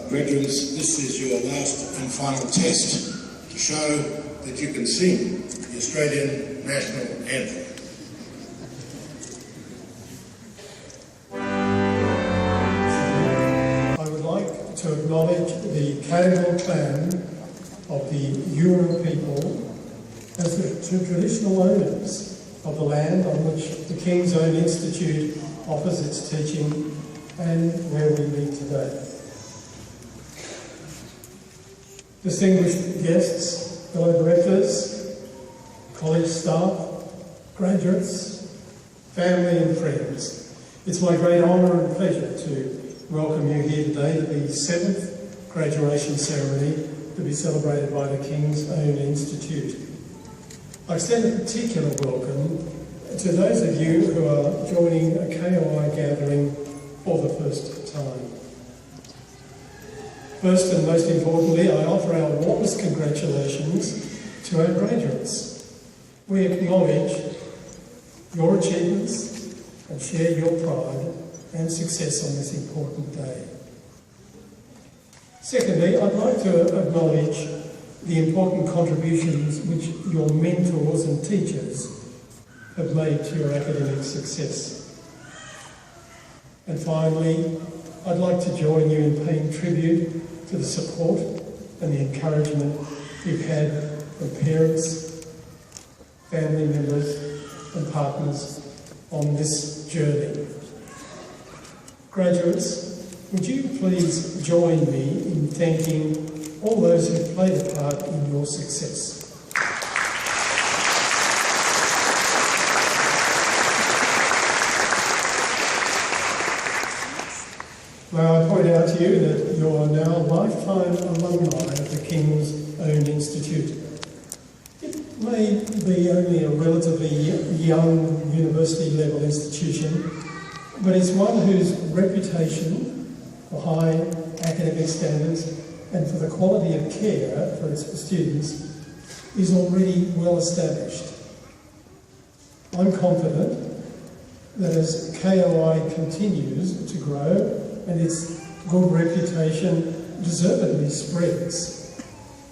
Graduates, this is your last and final test to show that you can sing the Australian National Anthem. I would like to acknowledge the Cadigal clan of the Eora people as the traditional owners of the land on which the King's Own Institute offers its teaching and where we meet today. Distinguished guests, fellow directors, college staff, graduates, family and friends, it's my great honour and pleasure to welcome you here today to the 7th graduation ceremony to be celebrated by the King's Own Institute. I extend a particular welcome to those of you who are joining a KOI gathering for the first time. First and most importantly, I offer our warmest congratulations to our graduates. We acknowledge your achievements and share your pride and success on this important day. Secondly, I'd like to acknowledge the important contributions which your mentors and teachers have made to your academic success. And finally, I'd like to join you in paying tribute to the support and the encouragement you've had from parents, family members and partners on this journey. Graduates, would you please join me in thanking all those who played a part in your success? May I point out to you that you are now lifetime alumni of the King's Own Institute. It may be only a relatively young university-level institution, but it's one whose reputation for high academic standards and for the quality of care for its students is already well established. I'm confident that as KOI continues to grow and its good reputation deservedly spreads,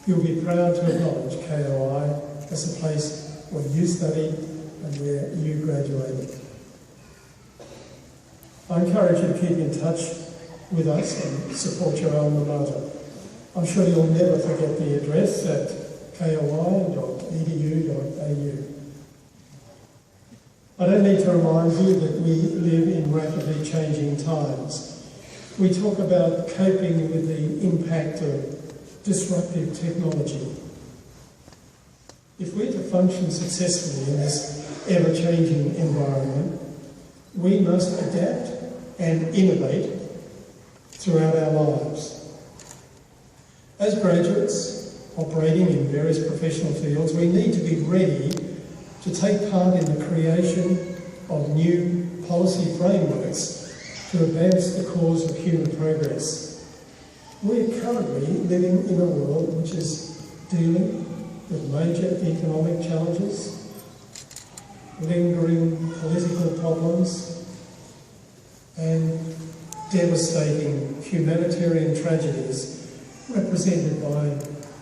you'll be proud to acknowledge KOI as a place where you studied and where you graduated. I encourage you to keep in touch with us and support your alma mater. I'm sure you'll never forget the address at koi.edu.au. I don't need to remind you that we live in rapidly changing times. We talk about coping with the impact of disruptive technology. If we're to function successfully in this ever-changing environment, we must adapt and innovate throughout our lives. As graduates operating in various professional fields, we need to be ready to take part in the creation of new policy frameworks to advance the cause of human progress. We're currently living in a world which is dealing with major economic challenges, lingering political problems, and devastating humanitarian tragedies represented by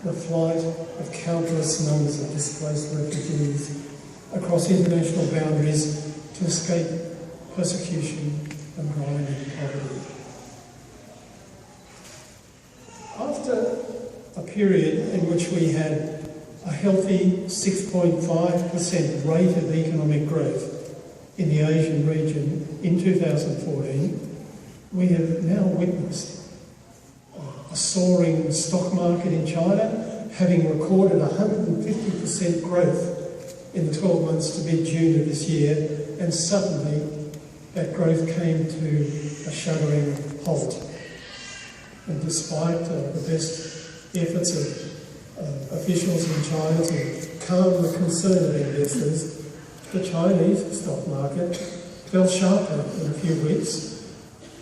the flight of countless numbers of displaced refugees across international boundaries to escape persecution and grinding poverty. After a period in which we had a healthy 6.5% rate of economic growth in the Asian region in 2014, we have now witnessed a soaring stock market in China, having recorded 150% growth in the 12 months to mid-June of this year, and suddenly that growth came to a shuddering halt. And despite the best efforts of officials in China to calm the concern of investors, the Chinese stock market fell sharply in a few weeks,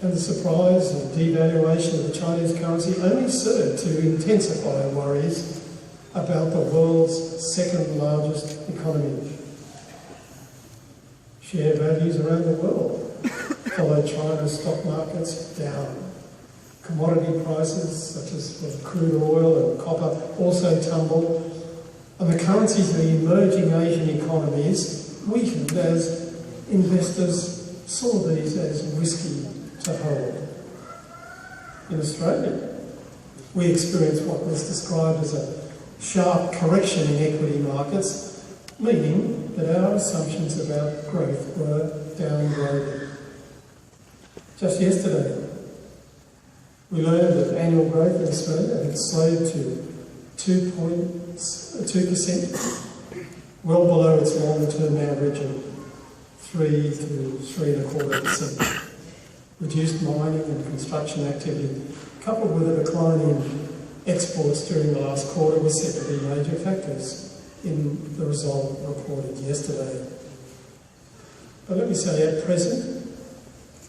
and the surprise of devaluation of the Chinese currency only served to intensify worries about the world's second largest economy. Share values around the world follow China's stock markets down. Commodity prices, such as for crude oil and copper, also tumbled. And the currencies of the emerging Asian economies weakened as investors saw these as risky to hold. In Australia, we experienced what was described as a sharp correction in equity markets, meaning that our assumptions about growth were downgraded. Just yesterday, we learned that annual growth in Australia had slowed to 2%, well below its longer-term average of 3 to 3.25%. Reduced mining and construction activity, coupled with a decline in exports during the last quarter, was said to be major factors in the result reported yesterday. But let me say, at present,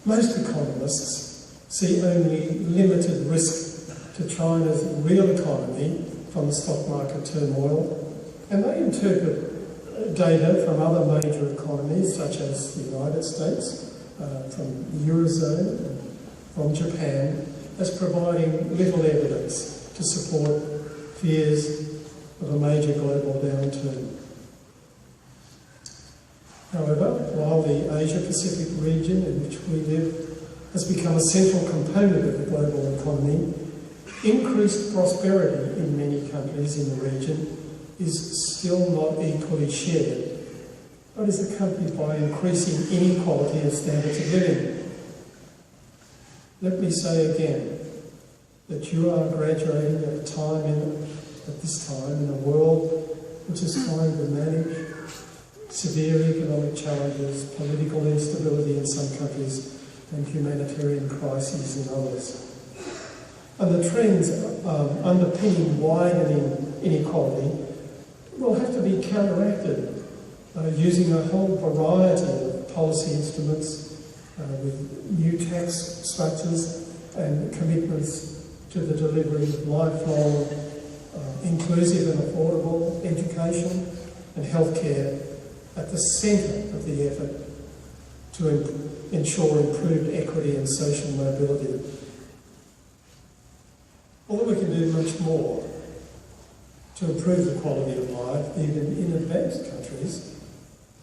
most economists see only limited risk to China's real economy from the stock market turmoil, and they interpret data from other major economies such as the United States, from the Eurozone, and from Japan, as providing little evidence to support fears of a major global downturn. However, while the Asia-Pacific region in which we live has become a central component of the global economy, increased prosperity in many countries in the region is still not equally shared, but is accompanied by increasing inequality of standards of living. Let me say again that you are graduating at this time in a world which is trying to manage severe economic challenges, political instability in some countries, and humanitarian crises in others. And the trends underpinning widening inequality will have to be counteracted using a whole variety of policy instruments with new tax structures and commitments to the delivery of lifelong, inclusive and affordable education and healthcare at the centre of the effort to ensure improved equity and social mobility. Although we can do much more to improve the quality of life, even in advanced countries,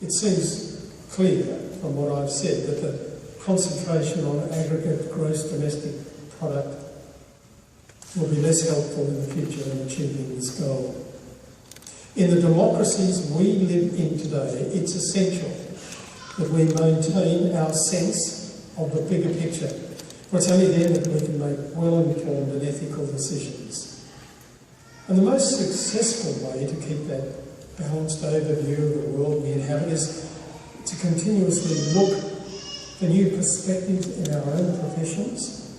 it seems clear from what I've said that the concentration on aggregate gross domestic product will be less helpful in the future in achieving this goal. In the democracies we live in today, it's essential that we maintain our sense of the bigger picture, for it's only then that we can make well-informed and ethical decisions. And the most successful way to keep that balanced overview of the world we inhabit is to continuously look for new perspectives in our own professions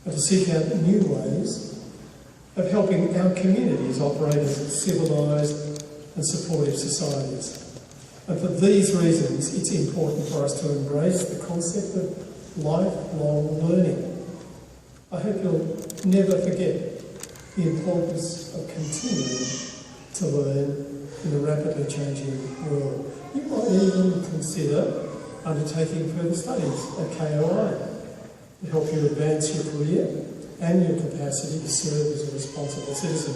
and to seek out new ways of helping our communities operate as civilised and supportive societies. And for these reasons, it's important for us to embrace the concept of lifelong learning. I hope you'll never forget the importance of continuing to learn in a rapidly changing world. You might even consider undertaking further studies at KOI to help you advance your career and your capacity to serve as a responsible citizen.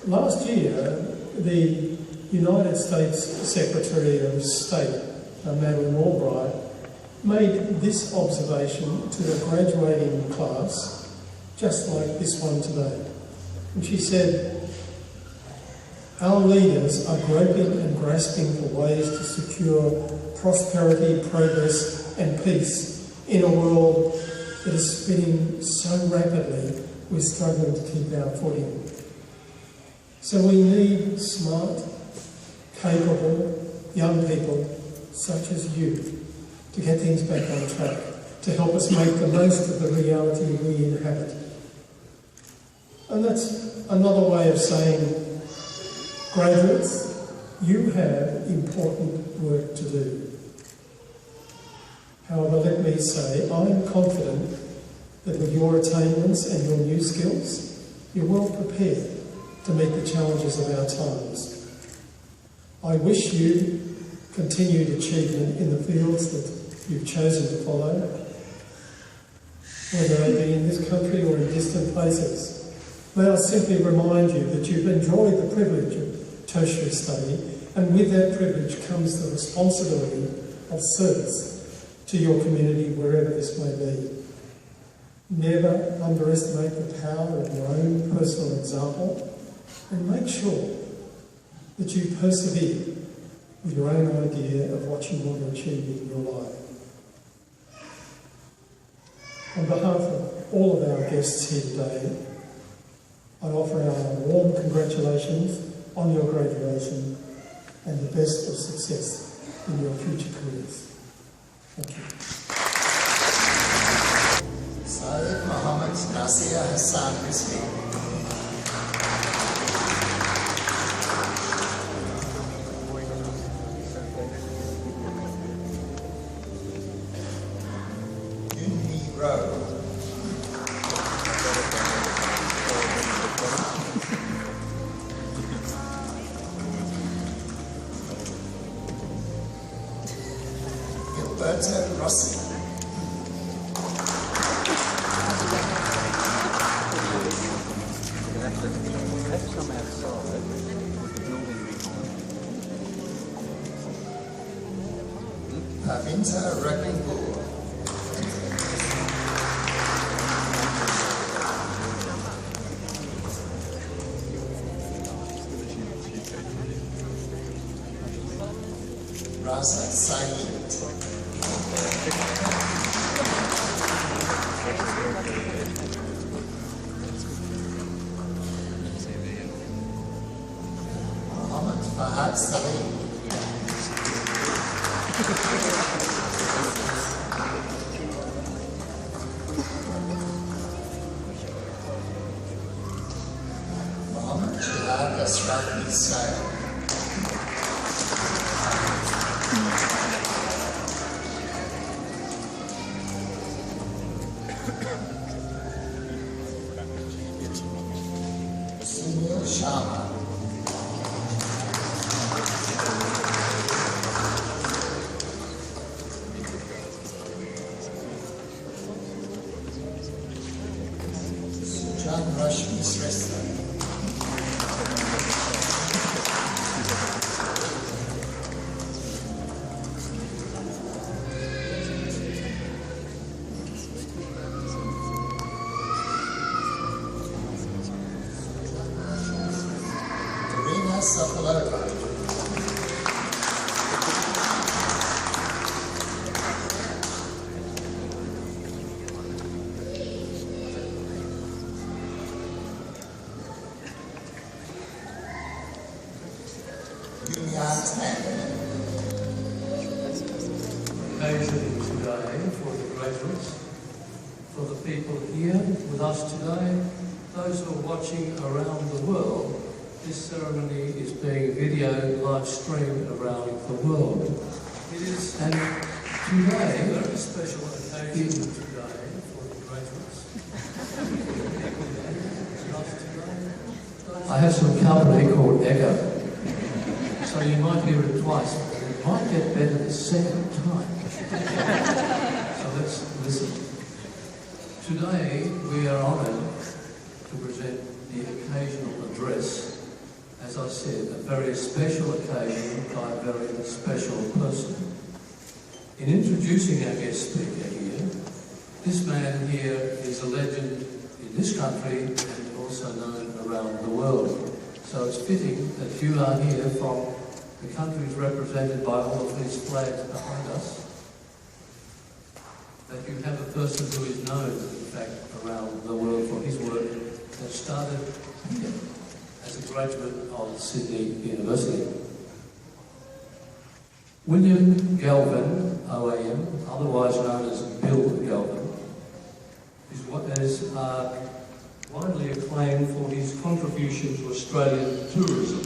Last year, the United States Secretary of State, Madeleine Albright, made this observation to the graduating class, just like this one today. And she said, "Our leaders are groping and grasping for ways to secure prosperity, progress and peace in a world that is spinning so rapidly we're struggling to keep our footing. So we need smart, capable young people such as you to get things back on track, to help us make the most of the reality we inhabit." And that's another way of saying, graduates, you have important work to do. However, let me say, I'm confident that with your attainments and your new skills, you're well prepared to meet the challenges of our times. I wish you continued achievement in the fields that you've chosen to follow, whether they be in this country or in distant places. May I simply remind you that you've enjoyed the privilege of tertiary study, and with that privilege comes the responsibility of service to your community, wherever this may be. Never underestimate the power of your own personal example, and make sure that you persevere with your own idea of what you want to achieve in your life. On behalf of all of our guests here today, I offer our warm congratulations on your graduation and the best of success in your future careers. Thank you. Syed Mohammed Nasir Hassan Rizvi. Yunmi Rowe. Gilberto Rossi. Pavinta Ragningbourg. Raza Saeed. Mohammed Fahad Salim. Mohammed Jihad Ashraf Israel. Sunil Sharma. Sujan Rashmi Shrestha. Irina Sokolova. Yunyan Tan. Occasion today for the graduates, for the people here with us today, those who are watching around the world. This ceremony is being video live streamed around the world. It is today a very special occasion today for the graduates. I have some company called Echo, so you might hear it twice, but it might get better the second time. So let's listen. Today we are honoured to present the occasional address. As I said, a very special occasion by a very special person. In introducing our guest speaker here, this man here is a legend in this country and also known around the world. So it's fitting that you are here from the countries represented by all of these flags behind us, that you have a person who is known, in fact, around the world for his work that started here as a graduate of Sydney University. William Galvin, OAM, otherwise known as Bill Galvin, is widely acclaimed for his contribution to Australian tourism.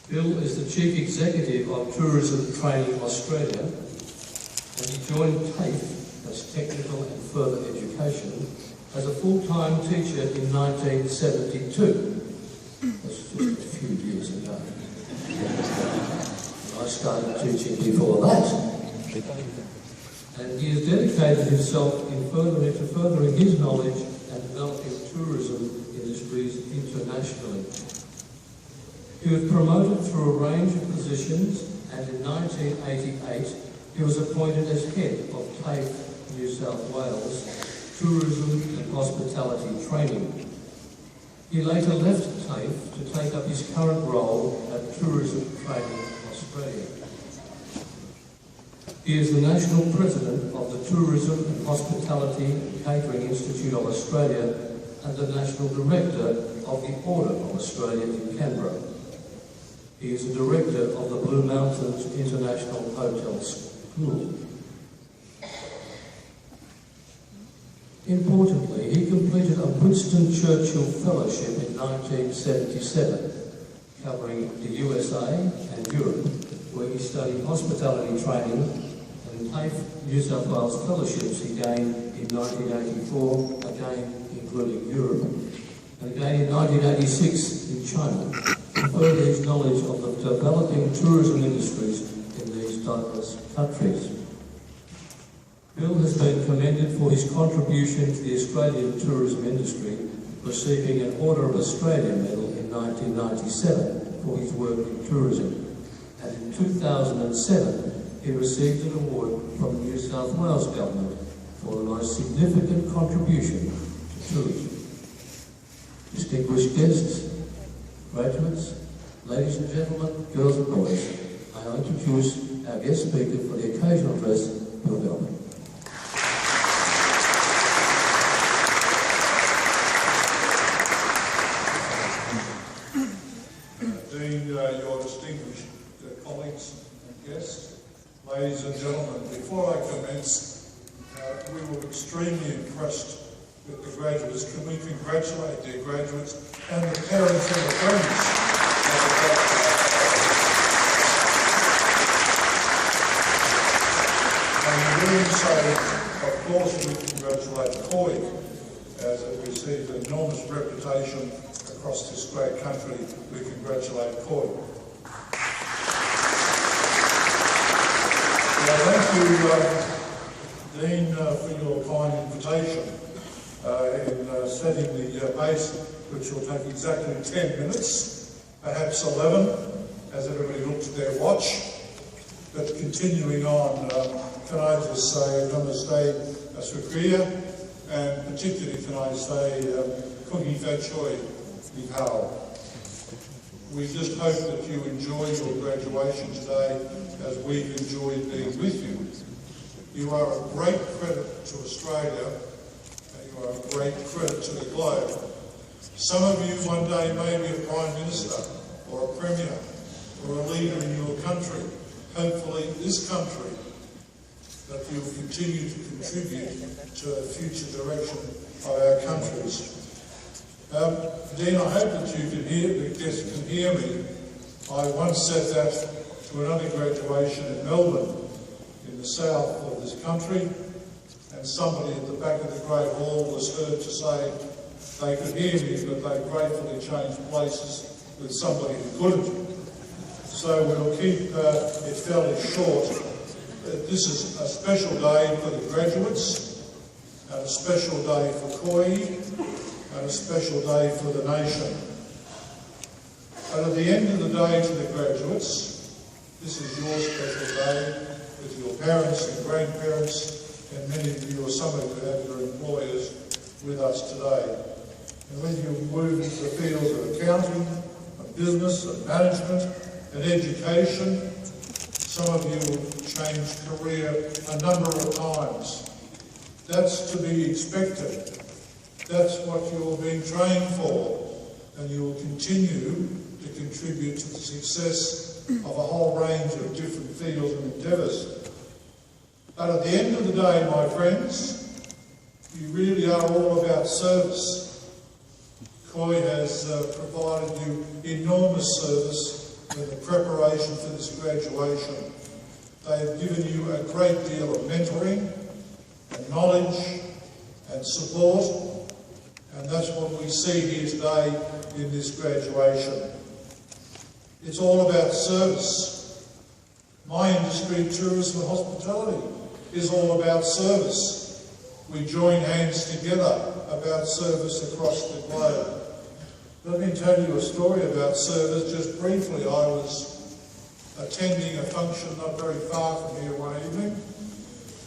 Bill is the Chief Executive of Tourism Training Australia, and he joined TAFE, that's Technical and Further Education, as a full-time teacher in 1972. That's just a few years ago. I I started teaching before that. And he has dedicated himself to furthering his knowledge and developing tourism industries internationally. He was promoted through a range of positions, and in 1988 he was appointed as head of TAFE New South Wales Tourism and Hospitality Training. He later left TAFE to take up his current role at Tourism Training Australia. He is the National President of the Tourism and Hospitality and Catering Institute of Australia and the National Director of the Order of Australia in Canberra. He is the Director of the Blue Mountains International Hotel School. Importantly, he completed a Winston Churchill Fellowship in 1977, covering the USA and Europe, where he studied hospitality training, and TAFE New South Wales Fellowships he gained in 1984, again including Europe, and again in 1986 in China, to further his knowledge of the developing tourism industries in these diverse countries. Bill has been commended for his contribution to the Australian tourism industry, receiving an Order of Australia medal in 1997 for his work in tourism. And in 2007, he received an award from the New South Wales Government for the most significant contribution to tourism. Distinguished guests, graduates, ladies and gentlemen, girls and boys, I introduce our guest speaker for the occasional address, Bill Bellman. Your distinguished colleagues and guests, ladies and gentlemen, before I commence, we were extremely impressed with the graduates. Can we congratulate their graduates and the parents and the friends of the graduates? And in doing so, of course, we congratulate COI as it received an enormous reputation across this great country. We congratulate COI. Thank you, Dean, for your kind invitation in setting the pace, which will take exactly 10 minutes, perhaps 11, as everybody looks at their watch. But continuing on, can I just say namaste, Sukriya, and particularly can I say Kungi Fachoi Nikao. We just hope that you enjoy your graduation today as we've enjoyed being with you. You are a great credit to Australia, and you are a great credit to the globe. Some of you one day may be a Prime Minister or a Premier or a leader in your country, hopefully this country, that you will continue to contribute to the future direction of our countries. Dean, I hope that you can hear me. I once said that to another graduation in Melbourne, in the south of this country, and somebody at the back of the Great Hall was heard to say they could hear me, but they gratefully changed places with somebody who couldn't. So we'll keep it fairly short. This is a special day for the graduates, and a special day for COI, and a special day for the nation. And at the end of the day to the graduates, this is your special day with your parents and grandparents, and many of you, or some of you, have your employers with us today. And when you move into the fields of accounting, of business, of management, and education, some of you will change career a number of times. That's to be expected. That's what you're being trained for, and you will continue to contribute to the success of a whole range of different fields and endeavours. But at the end of the day, my friends, you really are all about service. COI has provided you enormous service in the preparation for this graduation. They have given you a great deal of mentoring and knowledge and support, and that's what we see here today in this graduation. It's all about service. My industry, tourism and hospitality, is all about service. We join hands together about service across the globe. Let me tell you a story about service just briefly. I was attending a function not very far from here one evening,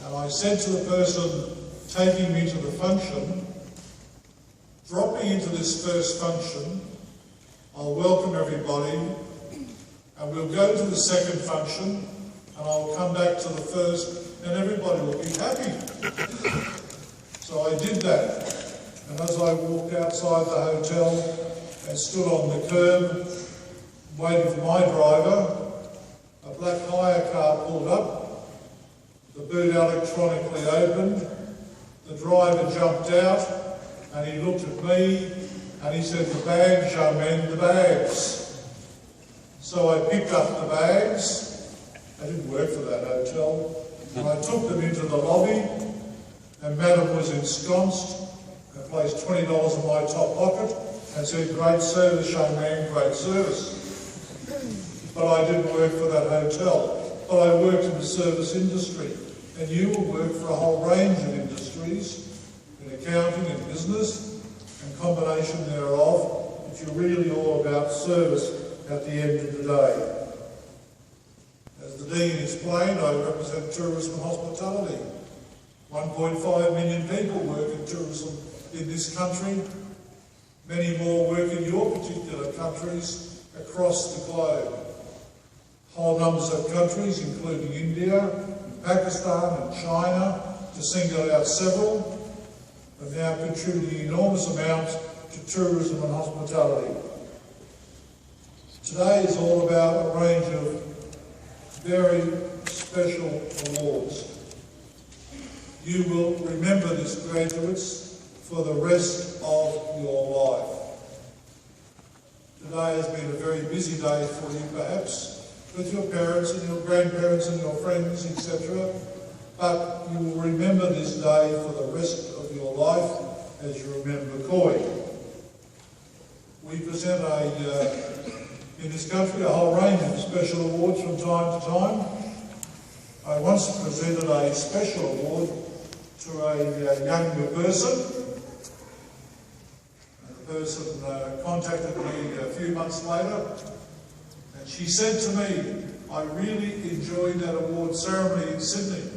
and I said to the person taking me to the function, drop me into this first function, I'll welcome everybody, and we'll go to the second function, and I'll come back to the first, and everybody will be happy. So I did that, and as I walked outside the hotel and stood on the curb, waiting for my driver, a black hire car pulled up, the boot electronically opened, the driver jumped out, and he looked at me, and he said, "The bags, young man, the bags." So I picked up the bags. I didn't work for that hotel. And I took them into the lobby, and Madam was ensconced and placed $20 in my top pocket and said, "Great service, young man, great service." But I didn't work for that hotel. But I worked in the service industry. And you will work for a whole range of industries, in accounting and business, and combination thereof, but you're really all about service at the end of the day. As the Dean explained, I represent tourism and hospitality. 1.5 million people work in tourism in this country. Many more work in your particular countries across the globe. Whole numbers of countries, including India, Pakistan and China, to single out several, are now contributing enormous amounts to tourism and hospitality. Today is all about a range of very special awards. You will remember this, graduates, for the rest of your life. Today has been a very busy day for you, perhaps, with your parents and your grandparents and your friends, etc. But you will remember this day for the rest of your life as you remember KOI. We present in this country a whole range of special awards from time to time. I once presented a special award to a younger person. And the person contacted me a few months later, and she said to me, "I really enjoyed that award ceremony in Sydney.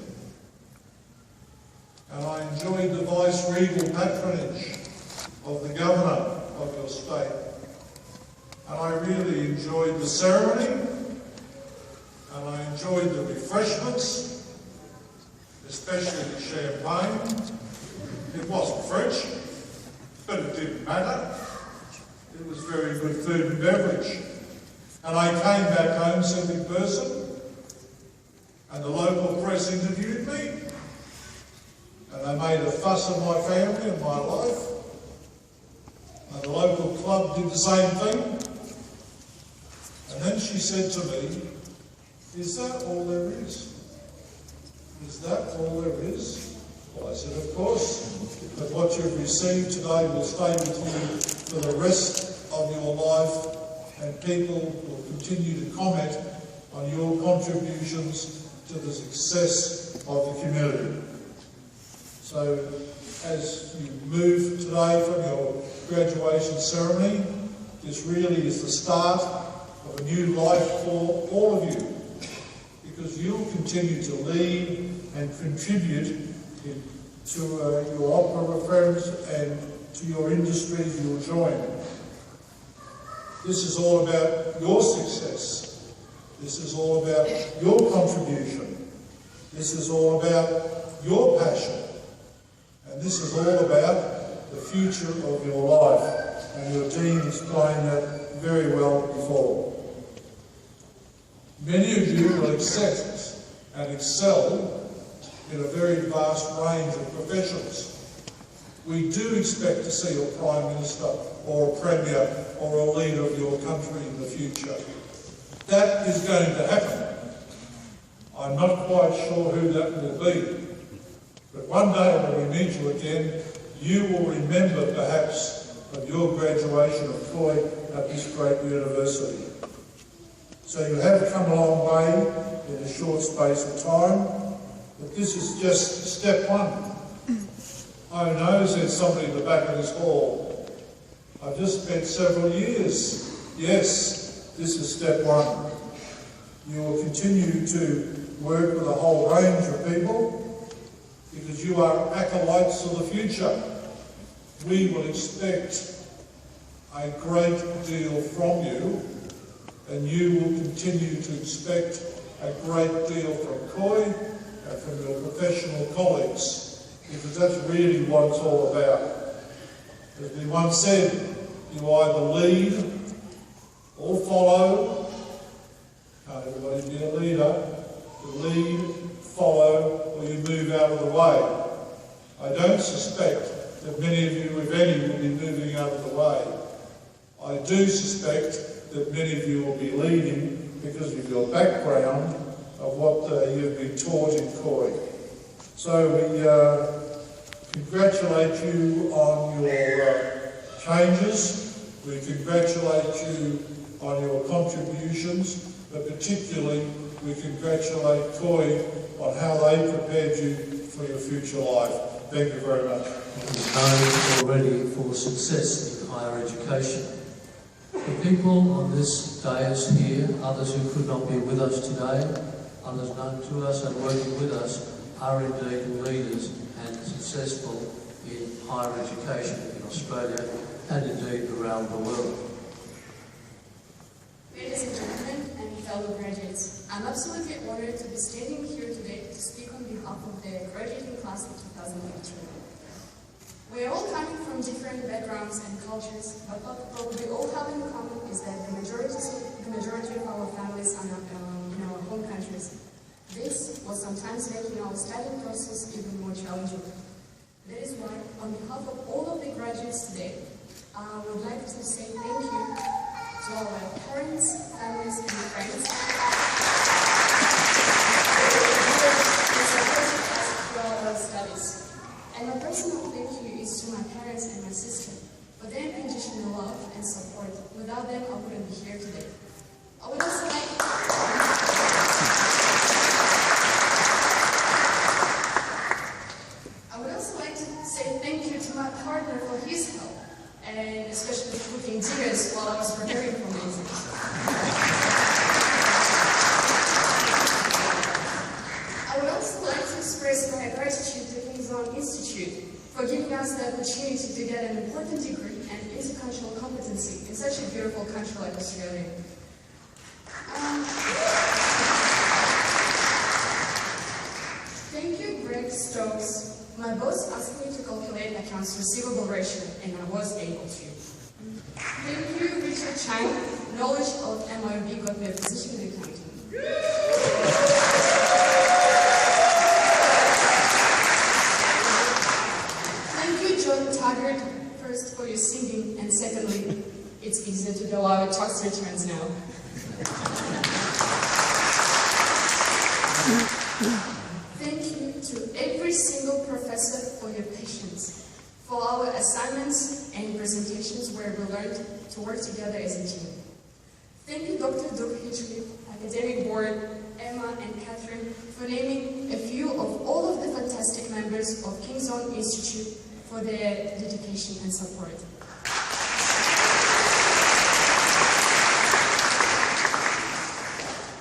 And I enjoyed the vice-regal patronage of the governor of your state. And I really enjoyed the ceremony, and I enjoyed the refreshments, especially the champagne. It wasn't French, but it didn't matter. It was very good food and beverage. And I came back home sick in person, and the local press interviewed me, and they made a fuss of my family and my life. And the local club did the same thing. And then she said to me, "Is that all there is? Is that all there is?" Well, I said, "Of course, but what you've received today will stay with you for the rest of your life, and people will continue to comment on your contributions to the success of the community." So, as you move today from your graduation ceremony, this really is the start of a new life for all of you, because you'll continue to lead and contribute to your opera friends and to your industries you'll join. This is all about your success. This is all about your contribution. This is all about your passion. And this is all about the future of your life. And your Dean explained that very well before. Many of you will accept and excel in a very vast range of professions. We do expect to see a Prime Minister or a Premier or a leader of your country in the future. That is going to happen. I'm not quite sure who that will be. But one day when we meet you again, you will remember perhaps of your graduation of KOI at this great university. So you have come a long way in a short space of time, but this is just step one. Oh no, said somebody in the back of this hall. I've just spent several years. Yes, this is step one. You will continue to work with a whole range of people because you are acolytes of the future. We will expect a great deal from you, and you will continue to expect a great deal from KOI and from your professional colleagues, because that's really what it's all about. As we once said, you either lead or follow. Can't everybody be a leader? You lead, follow, or you move out of the way. I don't suspect that many of you, if any, will be moving out of the way. I do suspect that many of you will be leading because of your background of what you've been taught in KOI. So we congratulate you on your changes. We congratulate you on your contributions, but particularly we congratulate KOI on how they prepared you for your future life. Thank you very much. It is known already for success in higher education. The people on this dais here, others who could not be with us today, others known to us and working with us, are indeed leaders and successful in higher education in Australia and indeed around the world. Ladies and gentlemen and fellow graduates, I'm absolutely honored to be standing here today to speak on behalf of the graduating class of 2018. We are all coming from different backgrounds and cultures, but what we all have in common is that the majority of our families are not in our home countries. This was sometimes making our studying process even more challenging. That is why, on behalf of all of the graduates today, I would like to say thank you to our parents, families, and friends who supported us throughout our studies. And my personal thank you is to my parents and my sister for their unconditional love and support. Without them, I wouldn't be here today. I would also like to say thank you to my partner for his help, and especially cooking dinners while I was preparing for my exams. I would also like to express my gratitude to Institute for giving us the opportunity to get an important degree and intercultural competency in such a beautiful country like Australia. Thank you, Greg Stokes. My boss asked me to calculate accounts receivable ratio, and I was able to. Thank you, Richard Chang. Knowledge of MIB got me a position in accounting. First for your singing, and secondly, it's easier to go out with tax returns now. Thank you to every single professor for your patience, for our assignments and presentations where we learned to work together as a team. Thank you, Dr. Duke Hitchley, Academic Board, Emma and Catherine, for naming a few of all of the fantastic members of King's Own Institute for their dedication and support.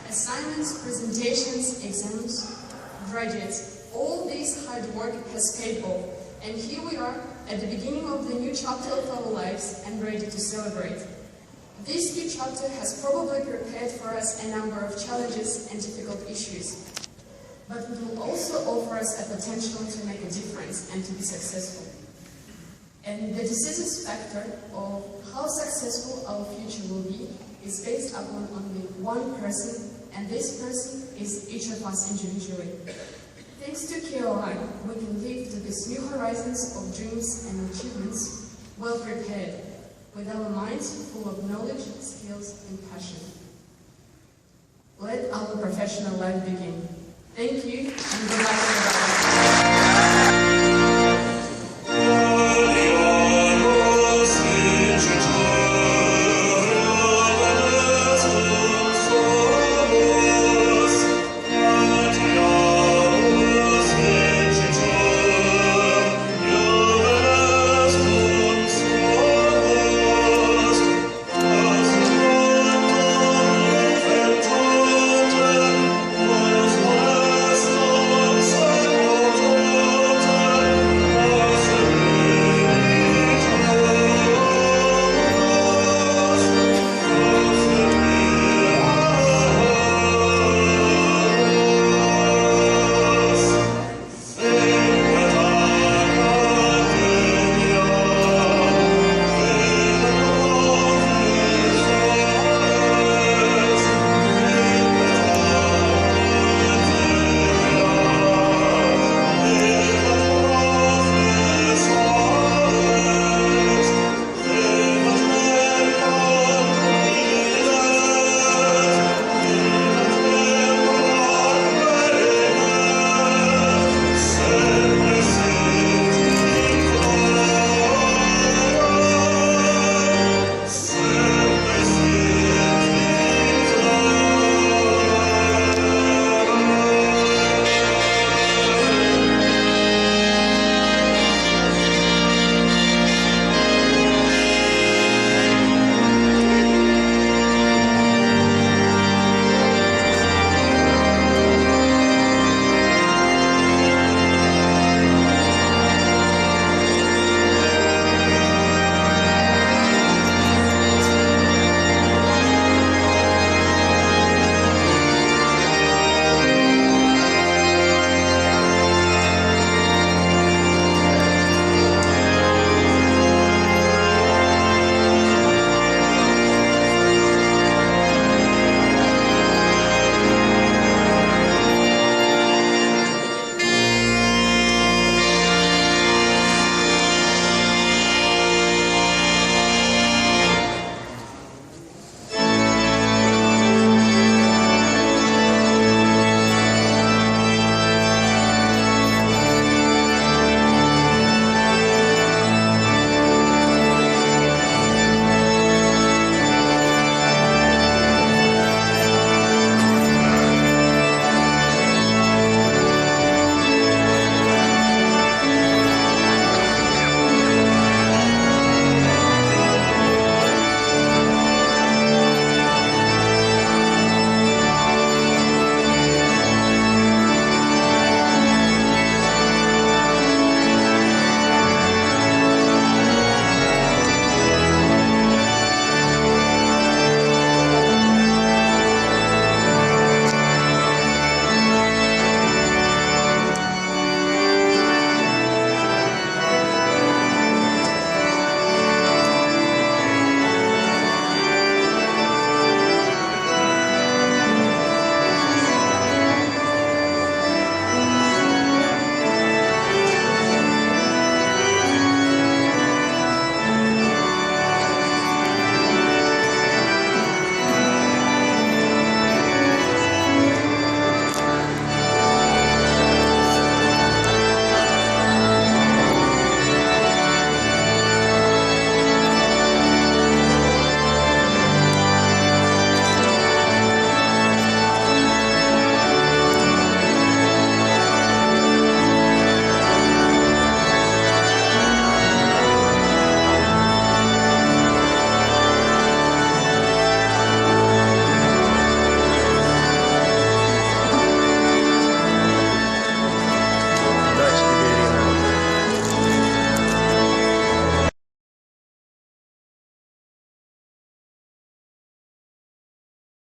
Assignments, presentations, exams, graduates, all this hard work has paid off, and here we are at the beginning of the new chapter of our lives and ready to celebrate. This new chapter has probably prepared for us a number of challenges and difficult issues, but it will also offer us a potential to make a difference and to be successful. And the decisive factor of how successful our future will be is based upon only one person, and this person is each of us individually. Thanks to KOI, we can live to these new horizons of dreams and achievements well prepared, with our minds full of knowledge, skills, and passion. Let our professional life begin. Thank you.